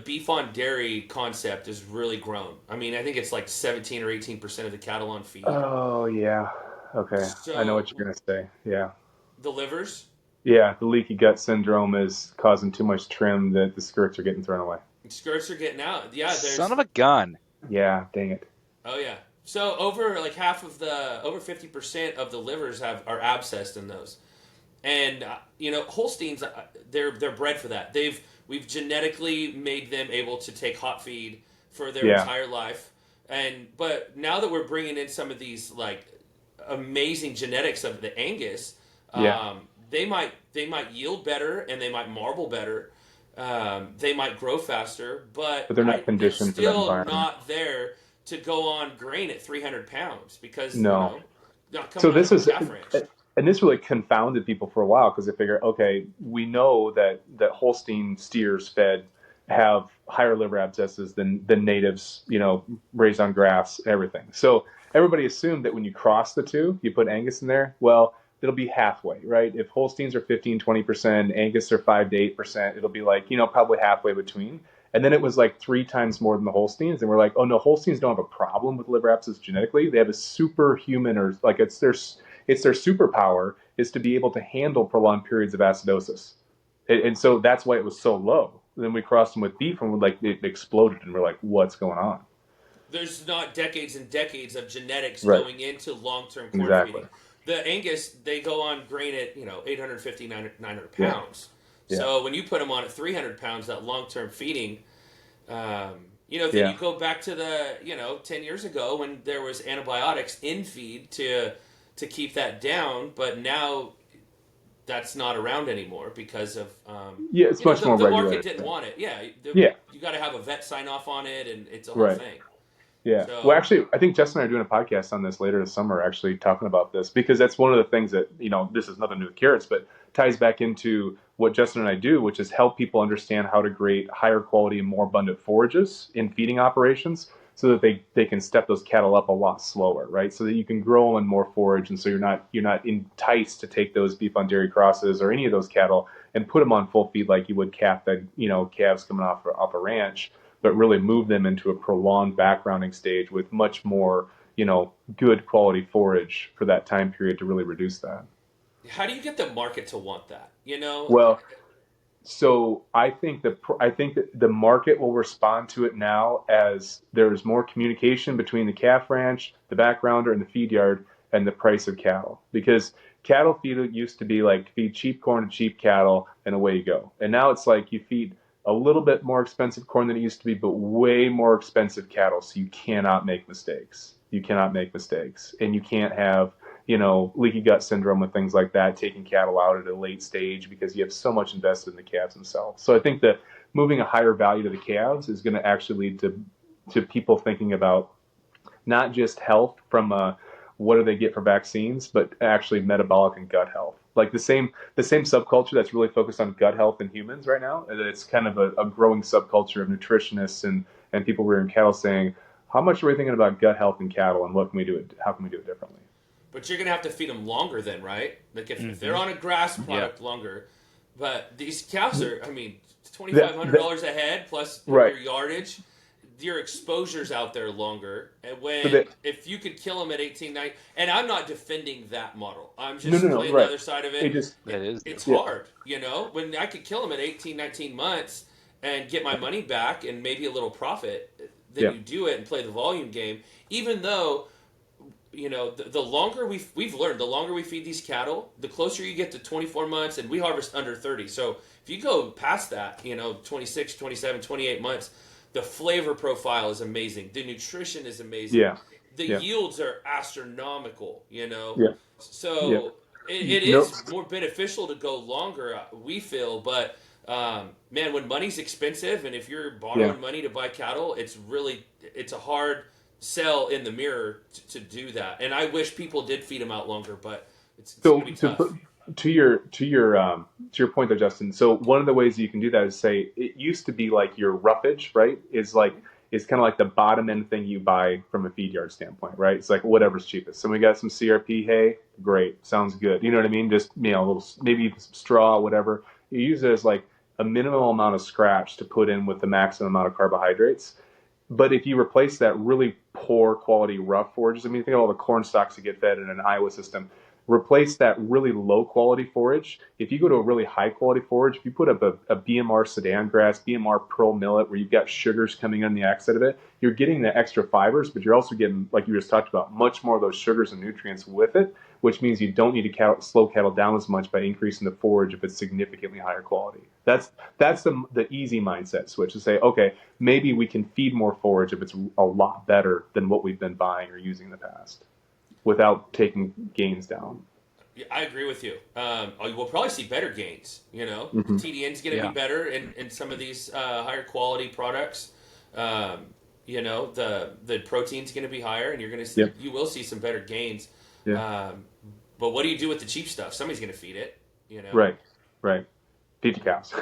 beef on dairy concept has really grown. I mean, I think it's like 17 or 18% of the cattle on feed. Oh, yeah. Okay. So I know what you're going to say. Yeah. the livers, Yeah. The leaky gut syndrome is causing too much trim that the skirts are getting thrown away. skirts are getting out. Yeah, there's Son of a gun. Yeah. Dang it. Oh yeah. So over 50% of the livers are abscessed in those, and Holsteins they're bred for that. We've genetically made them able to take hot feed for their entire life, but now that we're bringing in some of these like amazing genetics of the Angus, they might yield better and they might marble better. They might grow faster, but they're not conditioned for that still environment. not there to go on grain at 300 pounds because No. not coming So out this of is, a calf ranch. and this really confounded people for a while because they figure, okay, we know that Holstein steers fed have higher liver abscesses than natives, raised on grass, everything. So everybody assumed that when you cross the two, you put Angus in there. Well, it'll be halfway, right? If Holsteins are 15-20%, Angus are 5-8%, it'll be like, probably halfway between. And then it was like 3 times more than the Holsteins. And we're like, oh no, Holsteins don't have a problem with liver abscess genetically. They have a superhuman, or like it's their superpower is to be able to handle prolonged periods of acidosis. And so that's why it was so low. Then we crossed them with beef and it exploded. And we're like, what's going on? There's not decades and decades of genetics Right. going into long-term corn Exactly. feeding. The Angus, they go on grain at 850, 900 Yeah. pounds. Yeah. So when you put them on at 300 pounds, that long-term feeding, then you go back to the 10 years ago when there was antibiotics in feed to keep that down, but now that's not around anymore because of it's much more the regulated. market didn't want it. You got to have a vet sign off on it, and it's a whole Right. thing. Yeah. So- Well, actually, I think Justin and I are doing a podcast on this later this summer, actually talking about this, because that's one of the things that, this is nothing to do with carrots, but ties back into what Justin and I do, which is help people understand how to create higher quality and more abundant forages in feeding operations so that they can step those cattle up a lot slower, right? So that you can grow on more forage. And so you're not enticed to take those beef on dairy crosses or any of those cattle and put them on full feed like you would calves coming off a ranch, but really move them into a prolonged backgrounding stage with much more, good quality forage for that time period to really reduce that. How do you get the market to want that? Well, so I think that the market will respond to it now as there's more communication between the calf ranch, the backgrounder, and the feed yard, and the price of cattle. Because cattle feed used to be like feed cheap corn to cheap cattle, and away you go. And now it's like you feed a little bit more expensive corn than it used to be, but way more expensive cattle. So you cannot make mistakes. And you can't have, leaky gut syndrome and things like that, taking cattle out at a late stage because you have so much invested in the calves themselves. So I think that moving a higher value to the calves is going to actually lead to people thinking about not just health from what do they get for vaccines, but actually metabolic and gut health. Like the same subculture that's really focused on gut health in humans right now. It's kind of a growing subculture of nutritionists and people rearing cattle saying, how much are we thinking about gut health in cattle and what can we do? How can we do it differently? but you're gonna have to feed them longer then, right? Like if they're on a grass product longer, but these cows are, I mean, $2,500 a head plus right. your yardage. Your exposure's out there longer, and if you could kill them at 18, 19, and I'm not defending that model. I'm just playing the other side of it. It's hard, you know. When I could kill them at 18, 19 months and get my money back and maybe a little profit, then you do it and play the volume game. Even though, you know, the longer we've learned, the longer we feed these cattle, the closer you get to 24 months, and we harvest under 30. So if you go past that, you know, 26, 27, 28 months. The flavor profile is amazing. The nutrition is amazing. Yeah. The yields are astronomical, you know? Yeah. So it is more beneficial to go longer, we feel. But, man, when money's expensive and if you're borrowing money to buy cattle, it's a hard sell in the mirror to do that. And I wish people did feed them out longer, but it's going to be tough. To your point there, Justin. So one of the ways you can do that is say it used to be like your roughage, right? Is kind of like the bottom end thing you buy from a feed yard standpoint, right? It's like whatever's cheapest. So we got some CRP hay, great, sounds good. You know what I mean? Just, you know, a little, maybe some straw, whatever. You use it as like a minimal amount of scratch to put in with the maximum amount of carbohydrates. But if you replace that really poor quality rough forages, I mean, think of all the corn stalks that get fed in an Iowa system. Replace that really low quality forage. If you go to a really high quality forage, if you put up a BMR sedan grass, BMR pearl millet, where you've got sugars coming on the outside of it, you're getting the extra fibers, but you're also getting, like you just talked about, much more of those sugars and nutrients with it, which means you don't need to slow cattle down as much by increasing the forage if it's significantly higher quality. That's the easy mindset switch to say, okay, maybe we can feed more forage if it's a lot better than what we've been buying or using in the past, without taking gains down. Yeah, I agree with you. We'll probably see better gains. You know, the TDN's going to be better in some of these higher quality products. You know, the protein's going to be higher, and you're going to see you will see some better gains. Yeah. But what do you do with the cheap stuff? Somebody's going to feed it. You know. Right. Feed your cows.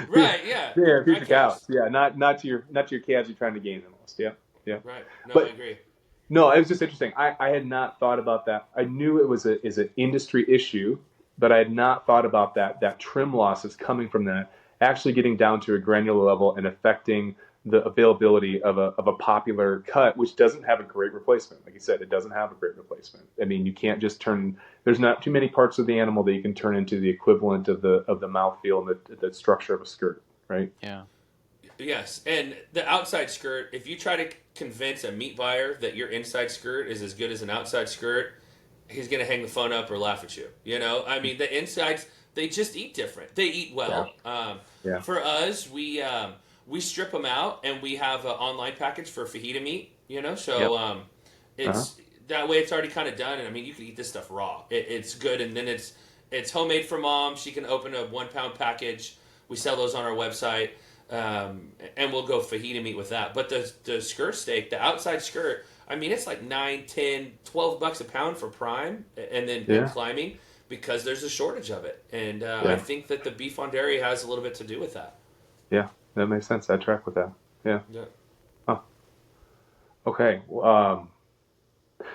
Right. Yeah. Yeah. Feed your cows. Yeah. Not to your calves you're trying to gain the most. Yeah. Right. No, but, I agree. No, it was just interesting. I had not thought about that. I knew it was an industry issue, but I had not thought about that trim loss is coming from that actually getting down to a granular level and affecting the availability of a popular cut, which doesn't have a great replacement. Like you said, it doesn't have a great replacement. I mean, you can't just there's not too many parts of the animal that you can turn into the equivalent of the mouthfeel and the structure of a skirt, right? Yeah. Yes, and the outside skirt, if you try to convince a meat buyer that your inside skirt is as good as an outside skirt, he's going to hang the phone up or laugh at you. You know, I mean, the insides, they just eat different. They eat well. For us, we strip them out, and we have an online package for fajita meat, you know, so it's that way it's already kind of done, and I mean, you can eat this stuff raw. It's good, and then it's homemade for mom. She can open a 1 pound package. We sell those on our website. And we'll go fajita meat with that. But the skirt steak, the outside skirt, I mean, it's like $9, $10, $12 a pound for prime and then climbing because there's a shortage of it. And I think that the beef on dairy has a little bit to do with that. Yeah, that makes sense. I track with that. Yeah. Huh. Okay.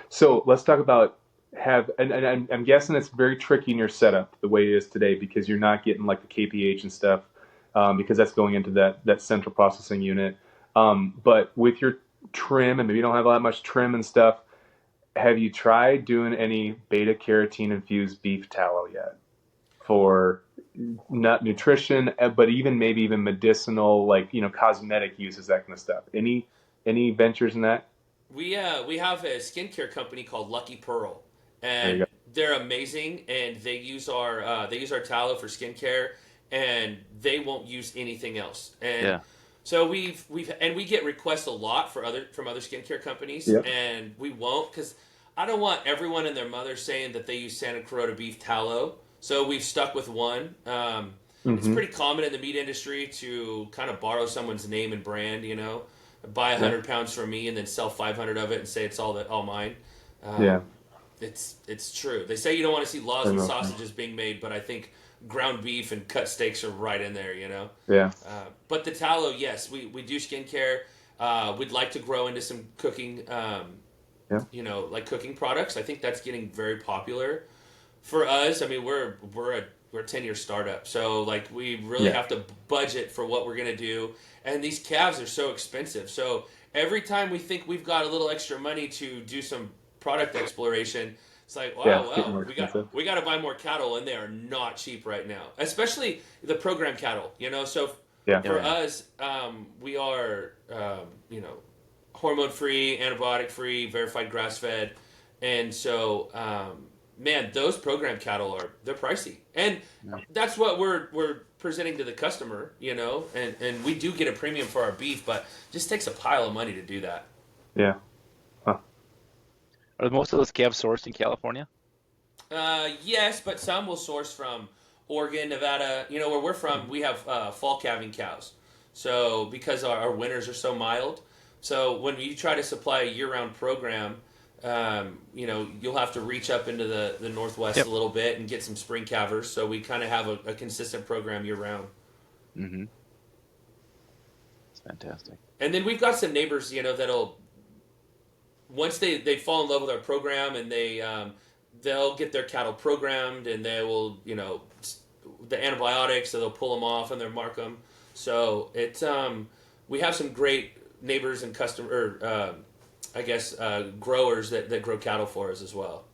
So let's talk about and I'm guessing it's very tricky in your setup the way it is today because you're not getting like the KPH and stuff. Because that's going into that central processing unit. But with your trim, and maybe you don't have that much trim and stuff, have you tried doing any beta-carotene infused beef tallow yet? For not nutrition, but maybe even medicinal, like, you know, cosmetic uses, that kind of stuff. Any ventures in that? We have a skincare company called Lucky Pearl, and they're amazing, and they use our tallow for skincare. And they won't use anything else. And so we get requests a lot from other skincare companies, and we won't because I don't want everyone and their mother saying that they use Santa Carota Beef tallow. So we've stuck with one. It's pretty common in the meat industry to kind of borrow someone's name and brand, you know, buy 100 pounds from me and then sell 500 of it and say it's all mine. It's true. They say you don't want to see laws and sausages being made, but I think ground beef and cut steaks are right in there, you know? Yeah. But the tallow, yes, we do skincare. We'd like to grow into some cooking Yeah. like cooking products. I think that's getting very popular. For us, I mean, we're a 10-year startup, so like we really have to budget for what we're gonna do, and these calves are so expensive. So every time we think we've got a little extra money to do some product exploration, it's like, Yeah, wow, it's getting more we expensive. got to buy more cattle, and they are not cheap right now, especially the program cattle. So Yeah. for us, we are hormone free, antibiotic free, verified grass fed, and so man, those program cattle they're pricey, and that's what we're presenting to the customer, and we do get a premium for our beef, but it just takes a pile of money to do that. Yeah. Huh. Are most of those calves sourced in California? Yes, but some will source from Oregon, Nevada. Where we're from, we have fall calving cows. So because our winters are so mild, so when you try to supply a year-round program, you'll have to reach up into the Northwest a little bit and get some spring calvers. So we kind of have a consistent program year-round. Mm-hmm. That's fantastic. And then we've got some neighbors, that'll once they fall in love with our program, and they'll get their cattle programmed, and they will, the antibiotics, so they'll pull them off and they'll mark them. So it's we have some great neighbors and growers that grow cattle for us as well.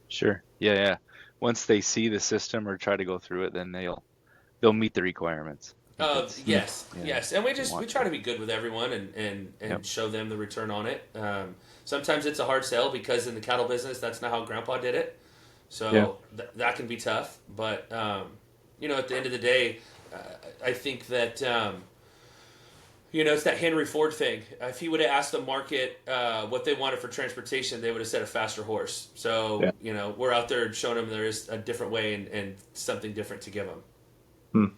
Sure. Yeah. Once they see the system or try to go through it, then they'll meet the requirements. Yes, and we try to be good with everyone and show them the return on it. Sometimes it's a hard sell because in the cattle business, that's not how Grandpa did it. So that can be tough. But at the end of the day, I think that it's that Henry Ford thing. If he would have asked the market what they wanted for transportation, they would have said a faster horse. So we're out there showing them there is a different way and something different to give them.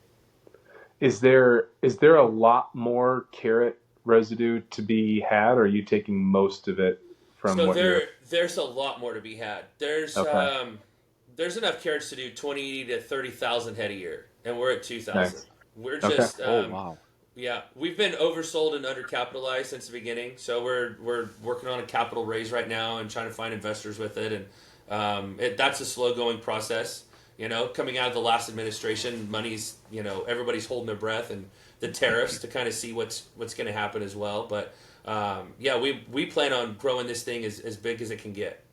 Is there a lot more carrot residue to be had, or are you taking most of it from So what there's a lot more to be had. There's enough carrots to do 20 to 30,000 head a year, and we're at 2,000. Nice. We're Okay. just Oh, wow. yeah, we've been oversold and undercapitalized since the beginning. So we're working on a capital raise right now and trying to find investors with it, and that's a slow going process. Coming out of the last administration, money's, everybody's holding their breath, and the tariffs to kind of see what's going to happen as well. But we plan on growing this thing as big as it can get.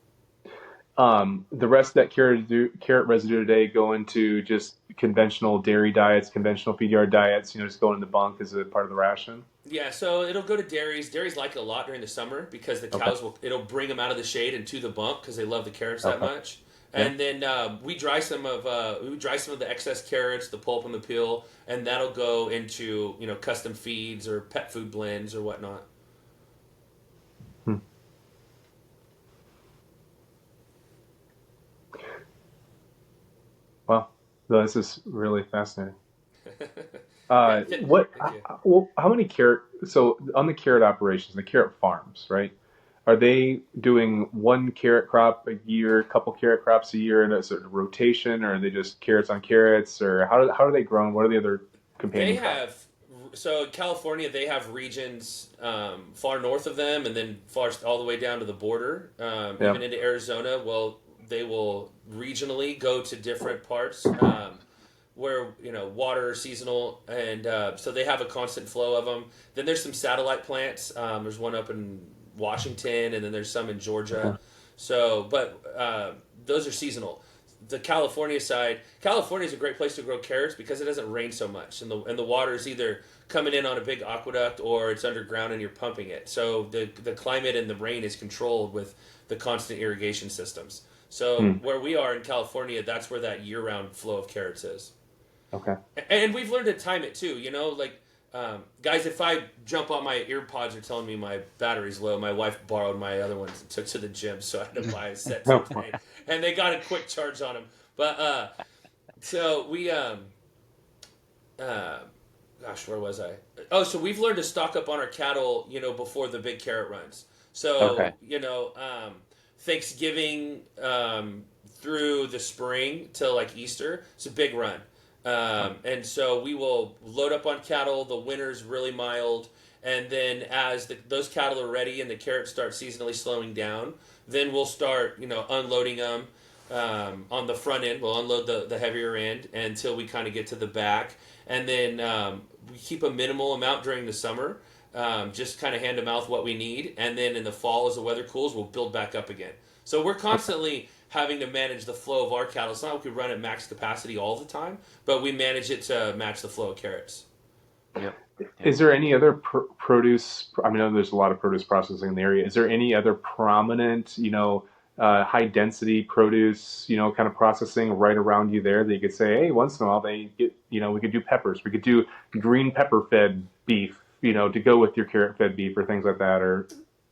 The rest of that carrot residue today go into just conventional dairy diets, conventional feed yard diets, just go in the bunk as a part of the ration? Yeah, so it'll go to dairies. Dairies like it a lot during the summer because the cows it'll bring them out of the shade and to the bunk because they love the carrots that much. And then we dry some of the excess carrots, the pulp and the peel, and that'll go into custom feeds or pet food blends or whatnot. Wow, this is really fascinating. Thank you. How many carrot? So on the carrot operations, the carrot farms, right? Are they doing one carrot crop a year, a couple carrot crops a year, and a sort of rotation, or are they just carrots on carrots, or how are they grown? What are the other companion crops? So in California, they have regions far north of them, and then far all the way down to the border, even into Arizona. Well, they will regionally go to different parts where water seasonal, and so they have a constant flow of them. Then there's some satellite plants. There's one up in Washington, and then there's some in Georgia. So, but those are seasonal. The California side, California is a great place to grow carrots because it doesn't rain so much, and the water is either coming in on a big aqueduct or it's underground and you're pumping it. So the climate and the rain is controlled with the constant irrigation systems. So where we are in California, that's where that year-round flow of carrots is. Okay. And we've learned to time it too. Guys, if I jump on my ear pods are telling me my battery's low, my wife borrowed my other ones and took to the gym, so I had to buy a set today. And they got a quick charge on them. But so we gosh, where was I? Oh, so we've learned to stock up on our cattle, before the big carrot runs. So Thanksgiving through the spring till like Easter, it's a big run. And so we will load up on cattle. The winter's really mild, And then as those cattle are ready and the carrots start seasonally slowing down, then we'll start, unloading them on the front end. We'll unload the heavier end until we kind of get to the back. And then we keep a minimal amount during the summer, just kind of hand to mouth what we need. And then in the fall, as the weather cools, we'll build back up again. So we're constantly having to manage the flow of our cattle. It's not like we run at max capacity all the time, but we manage it to match the flow of carrots. Yep. Is there any other produce? I mean, I know there's a lot of produce processing in the area. Is there any other prominent, high density produce, kind of processing right around you there that you could say, hey, once in a while they get, we could do peppers, we could do green pepper fed beef, to go with your carrot fed beef or things like that, or.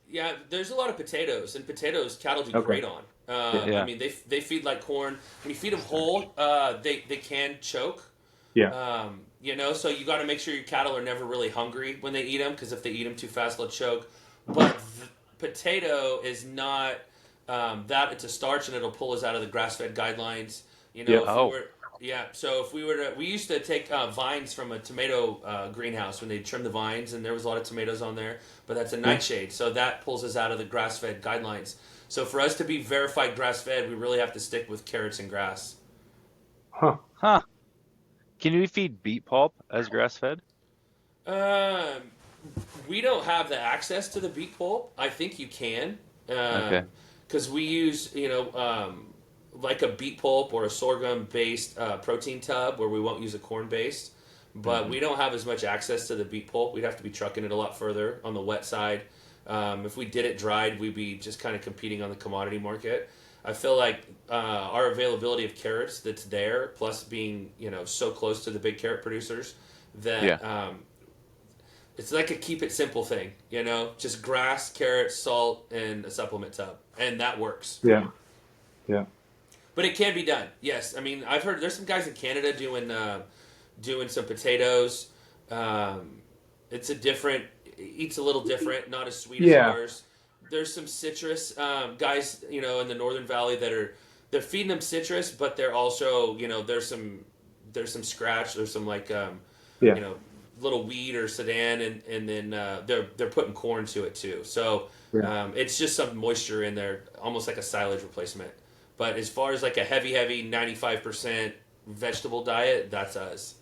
Yeah, there's a lot of potatoes, and potatoes cattle do great on. Yeah. I mean, they feed like corn. When you feed them whole, they can choke. Yeah. So you got to make sure your cattle are never really hungry when they eat them, because if they eat them too fast, they'll choke. But potato is not that. It's a starch, and it'll pull us out of the grass-fed guidelines. So if we used to take vines from a tomato greenhouse when they trim the vines, and there was a lot of tomatoes on there, but that's a nightshade, so that pulls us out of the grass-fed guidelines. So for us to be verified grass-fed, we really have to stick with carrots and grass. Huh. Can you feed beet pulp as grass-fed? We don't have the access to the beet pulp. I think you can. Okay. Because we use, like a beet pulp or a sorghum-based protein tub where we won't use a corn-based. But we don't have as much access to the beet pulp. We'd have to be trucking it a lot further on the wet side. If we did it dried, we'd be just kind of competing on the commodity market. I feel like our availability of carrots that's there, plus being, so close to the big carrot producers, that it's like a keep it simple thing, just grass, carrots, salt, and a supplement tub. And that works. Yeah. Yeah. But it can be done. Yes. I mean, I've heard there's some guys in Canada doing some potatoes. Eats a little different, not as sweet as ours. There's some citrus guys, in the Northern Valley they're feeding them citrus, but they're also, there's some scratch, there's some little weed or sedan, and then they're putting corn to it too. So it's just some moisture in there, almost like a silage replacement. But as far as like a heavy 95% vegetable diet, that's us.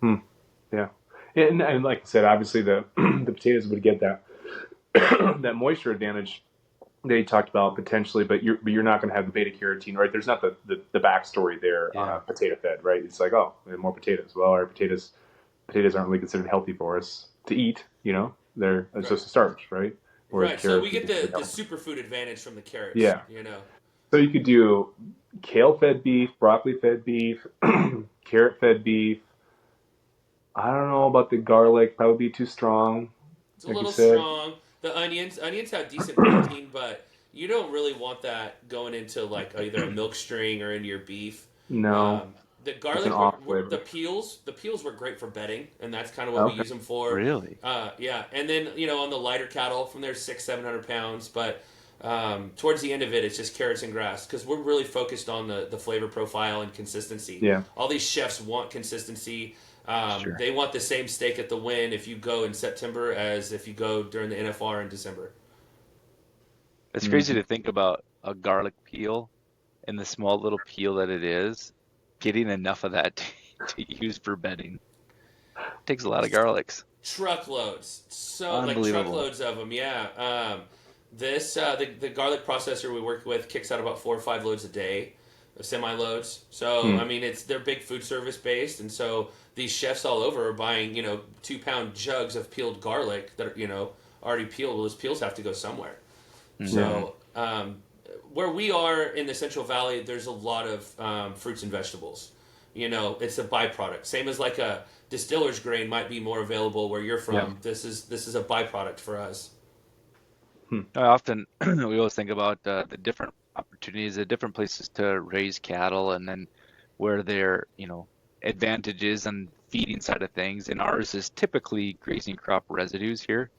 Yeah. And like I said, obviously the potatoes would get that that moisture advantage they talked about potentially, but you're not going to have the beta carotene, right? There's not the backstory there. Potato fed, right? It's like, oh, we have more potatoes. Well, our potatoes aren't really considered healthy for us to eat. They're just a starch, right? Right. So we get the superfood advantage from the carrots. Yeah. So you could do kale fed beef, broccoli fed beef, carrot fed beef. I don't know about the garlic. Probably be too strong. It's a little strong. The onions have decent protein, but you don't really want that going into like either a milk string or into your beef. No. The garlic, the peels were great for bedding, and that's kind of what we use them for. Really? Yeah. And then on the lighter cattle, from there 600-700 pounds, but towards the end of it, it's just carrots and grass, because we're really focused on the flavor profile and consistency. Yeah. All these chefs want consistency. Sure. They want the same steak at the Win if you go in September as if you go during the NFR in December. It's crazy to think about a garlic peel and the small little peel that it is, getting enough of that to use for bedding. It takes a lot of garlics. Truckloads. Truckloads of them, yeah. The garlic processor we work with kicks out about 4 or 5 loads a day, semi-loads. So, I mean, they're big food service based, and so these chefs all over are buying, 2-pound jugs of peeled garlic that are, already peeled. Well, those peels have to go somewhere. So, where we are in the Central Valley, there's a lot of fruits and vegetables. It's a byproduct. Same as like a distiller's grain might be more available where you're from. Yeah. This is a byproduct for us. Often we always think about the different opportunities, the different places to raise cattle, and then where their advantages on feeding side of things. And ours is typically grazing crop residues here,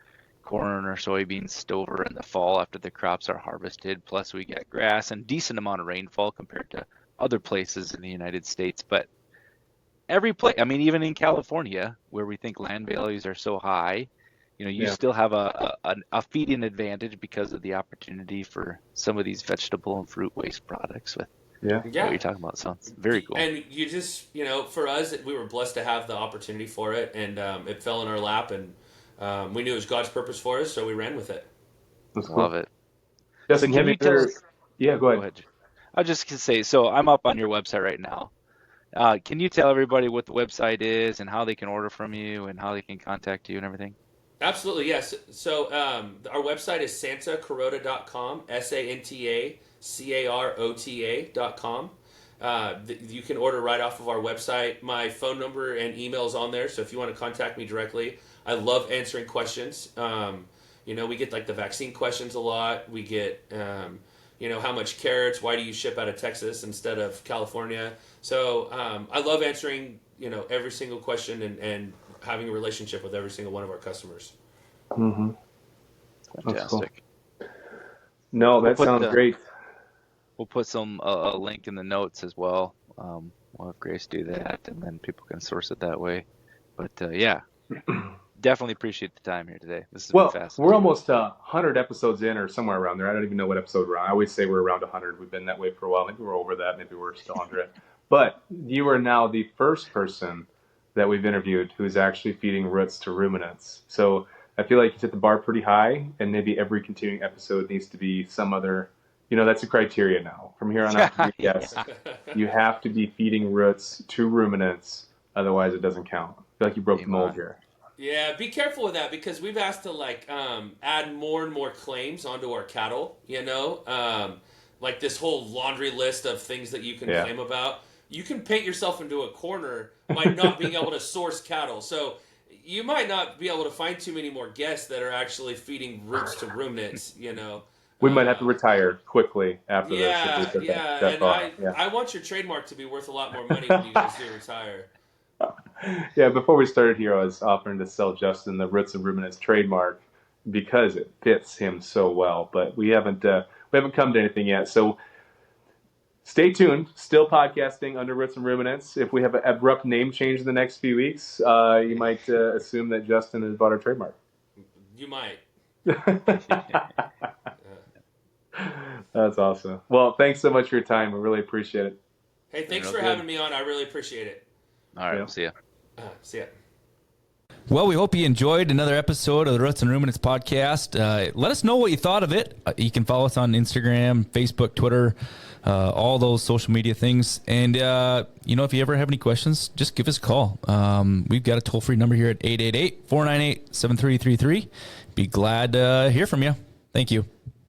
corn or soybeans stowed over in the fall after the crops are harvested. Plus we get grass and decent amount of rainfall compared to other places in the United States. But every place, I mean, even in California, where we think land values are so high, you still have a feeding advantage because of the opportunity for some of these vegetable and fruit waste products with what you're talking about. So it's very cool. And you just, for us, we were blessed to have the opportunity for it, and it fell in our lap, and we knew it was God's purpose for us, so we ran with it. That's cool. Love it. Justin, So can you tell us? Yeah, go ahead. I was just going to say, so I'm up on your website right now. Can you tell everybody what the website is and how they can order from you and how they can contact you and everything? Absolutely, yes. So our website is santacarota.com, SantaCarota.com. You can order right off of our website. My phone number and email is on there, so if you want to contact me directly, I love answering questions. We get like the vaccine questions a lot. We get, how much carrots, why do you ship out of Texas instead of California? So I love answering, every single question and having a relationship with every single one of our customers. Mm-hmm. Fantastic. Cool. No, that sounds great. We'll put a link in the notes as well. We'll have Grace do that, and then people can source it that way. But definitely appreciate the time here today. This has been fascinating. We're almost 100 episodes in or somewhere around there. I don't even know what episode we're on. I always say we're around 100. We've been that way for a while. Maybe we're over that. Maybe we're still under it. But you are now the first person that we've interviewed who's actually feeding roots to ruminants. So I feel like you set the bar pretty high, and maybe every continuing episode needs to be some other, that's a criteria now. From here on out, yes, you have to be feeding roots to ruminants, otherwise it doesn't count. I feel like you broke the mold here. Yeah, be careful with that because we've asked to add more and more claims onto our cattle, like this whole laundry list of things that you can claim about. You can paint yourself into a corner by not being able to source cattle. So you might not be able to find too many more guests that are actually feeding roots to ruminants, We might have to retire quickly after this. I want your trademark to be worth a lot more money when you guys do retire. Yeah, before we started here, I was offering to sell Justin the Roots and Ruminants trademark because it fits him so well. But we haven't come to anything yet. So stay tuned. Still podcasting under Roots and Ruminants. If we have an abrupt name change in the next few weeks, you might assume that Justin has bought our trademark. You might. That's awesome. Well, thanks so much for your time. We really appreciate it. Hey, thanks for having me on. I really appreciate it. All right, see ya. See ya. Well, we hope you enjoyed another episode of the Roots and Ruminants podcast. Let us know what you thought of it. You can follow us on Instagram, Facebook, Twitter, all those social media things. And, if you ever have any questions, just give us a call. We've got a toll-free number here at 888-498-7333. Be glad to hear from you. Thank you.